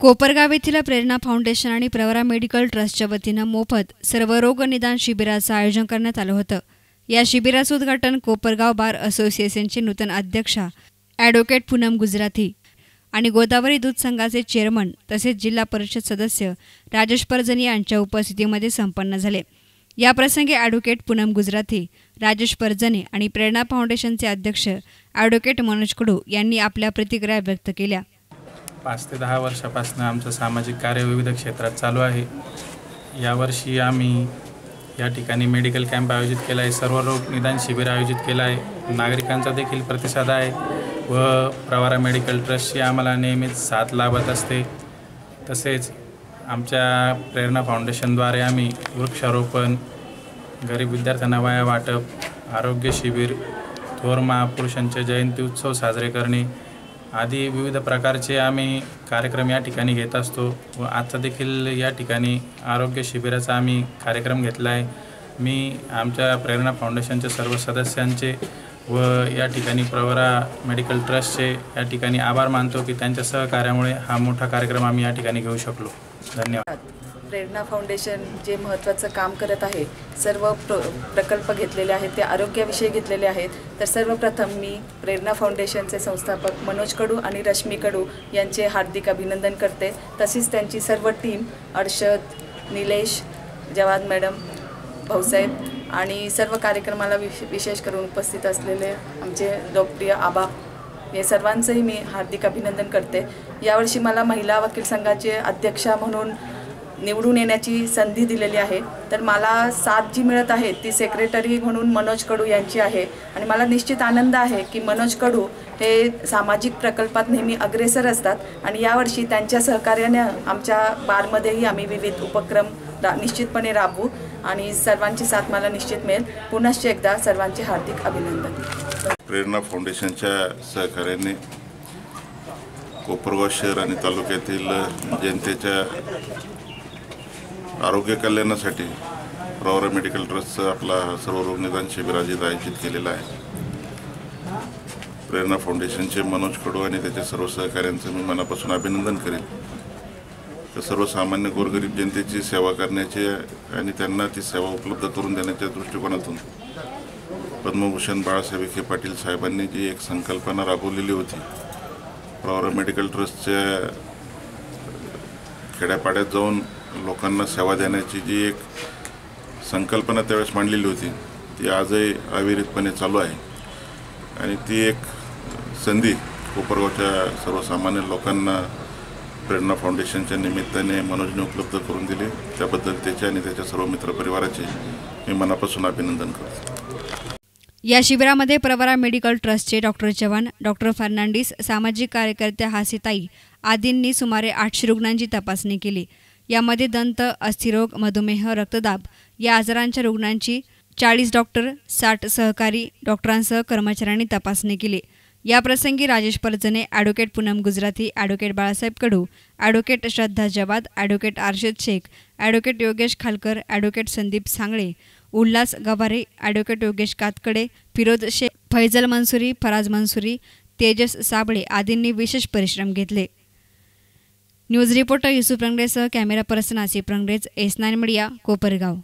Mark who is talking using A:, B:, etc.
A: कोपरगाव येथील प्रेरणा फाउंडेशन आणि प्रवरा मेडिकल ट्रस्टच्या वतीनं मोफत सर्वरोग निदान शिबिराचं आयोजन करण्यात आलं होतं। या शिबिराचं उद्घाटन कोपरगाव बार असोसिएशनचे नूतन अध्यक्षा ॲडव्होकेट पूनम गुजराथी आणि गोदावरी दूध संघाचे चेअरमन तसेच जिल्हा परिषद सदस्य राजेश परजनी यांच्या उपस्थितीमध्ये संपन्न झाले। या प्रसंगी ॲडव्होकेट पूनम गुजराथी, राजेश परजनी आणि प्रेरणा फाउंडेशनचे अध्यक्ष ॲडव्होकेट मनोज कडू यांनी आपल्या प्रतिक्रिया व्यक्त केल्या।
B: 5 ते 10 वर्षापासून आमचं सामाजिक कार्य विविध क्षेत्रात चालू आहे। यावर्षी आम्ही या ठिकाणी मेडिकल कॅम्प आयोजित केला आहे, सर्व रोग निदान शिबिर आयोजित केलं आहे। नागरिकांचा देखील प्रतिसाद आहे व प्रवरा मेडिकल ट्रस्टची आम्हाला नेहमीच साथ लाभत असते। तसेच आमच्या प्रेरणा फाउंडेशनद्वारे आम्ही वृक्षारोपण, गरीब विद्यार्थ्यांना वह्या वाटप, आरोग्य शिबिर, थोर महापुरुषांचे जयंती उत्सव साजरे करणे आदी विविध प्रकारचे आम्ही कार्यक्रम या ठिकाणी घेत असतो व आजचा देखील या ठिकाणी आरोग्य शिबिराचा आम्ही कार्यक्रम घेतला आहे। मी आमच्या प्रेरणा फाउंडेशनच्या सर्व सदस्यांचे व या ठिकाणी प्रवरा मेडिकल ट्रस्टचे या ठिकाणी आभार मानतो की त्यांच्या सहकार्यामुळे हा मोठा कार्यक्रम आम्ही या ठिकाणी घेऊ शकलो। धन्यवाद।
C: प्रेरणा फाउंडेशन जे महत्त्वाचं काम करत आहे, सर्व प्रकल्प घेतलेले आहेत ते आरोग्याविषयी घेतलेले आहेत। तर सर्वप्रथम मी प्रेरणा फाउंडेशनचे संस्थापक मनोज कडू आणि रश्मी कडू यांचे हार्दिक अभिनंदन करते। तसेच त्यांची सर्व टीम अर्षद, निलेश, जवाद मॅडम, भाऊसाहेब आणि सर्व कार्यक्रमाला विशेष करून उपस्थित असलेले आमचे लोकप्रिय आबा, हे सर्वांचंही मी हार्दिक अभिनंदन करते। यावर्षी मला महिला वकील संघाचे अध्यक्षा म्हणून निवडून येण्याची संधी दिलेली आहे। तर मला साथ जी मिळत आहे ती सेक्रेटरी म्हणून मनोज कडू यांची आहे आणि मला निश्चित आनंद आहे की मनोज कडू हे सामाजिक प्रकल्पात नेहमी अग्रेसर असतात आणि यावर्षी त्यांच्या सहकार्याने आमच्या बारमध्येही आम्ही विविध उपक्रम निश्चितपणे राबवू आणि सर्वांची साथ मला निश्चित मिळेल। पुनश्च एकदा सर्वांचे हार्दिक अभिनंदन।
D: प्रेरणा फाउंडेशनच्या सहकार्याने कोपरगाव शहर आणि तालुक्यातील जनतेच्या आरोग्य कल्याणासाठी प्रवरा मेडिकल ट्रस्टचा आपला सर्व रोग निदान शिबिर आयोजित केलेला आहे। प्रेरणा फाउंडेशनचे मनोज कडू आणि त्याच्या सर्व सहकाऱ्यांचं मी मनापासून अभिनंदन करेन। तर सर्वसामान्य गोरगरीब जनतेची सेवा करण्याची आणि त्यांना ती सेवा उपलब्ध करून देण्याच्या दृष्टिकोनातून पद्मभूषण बाळासाहेब विखे पाटील साहेबांनी जी एक संकल्पना राबवलेली होती, प्रवरा मेडिकल ट्रस्टच्या खेड्यापाड्यात जाऊन लोकांना सेवा देण्याची जी एक संकल्पना त्यावेळेस मांडलेली होती, ती आजही अविरतपणे चालू आहे आणि ती एक संधी कोपरगावच्या सर्वसामान्य लोकांना प्रेरणा फाउंडेशनच्या निमित्ताने मनोजने उपलब्ध करून दिली। त्याबद्दल त्याचे आणि त्याच्या सर्व मित्रपरिवाराचे मी मनापासून अभिनंदन करतो।
A: या शिबिरामध्ये प्रवरा मेडिकल ट्रस्टचे डॉक्टर चव्हाण, डॉक्टर फर्नांडिस, सामाजिक कार्यकर्त्या हासिताई आदींनी सुमारे 800 रुग्णांची तपासणी केली। यामध्ये दंत, अस्थिरोग, मधुमेह, रक्तदाब या आजारांच्या रुग्णांची 40 डॉक्टर, 60 सहकारी डॉक्टरांसह कर्मचाऱ्यांनी तपासणी केली। या प्रसंगी Rajesh Parjane, advocate Poonam Gujrathi, advocate Balasaheb Kadu, advocate Shraddha Jawad, advocate Arshad Shaikh, advocate Yogesh Khalkar, advocate Sandeep Sangle, Ulhas Gaware, advocate Yogesh Katkade, Firoz Shaikh, Faizal Mansuri, Faraz Mansuri, Tejas Sable आदींनी विशेष परिश्रम घेतले। न्यूज रिपोर्टर युसुफ रंगरेसह camera person Asif Rangrez, S9 media, Kopargaon.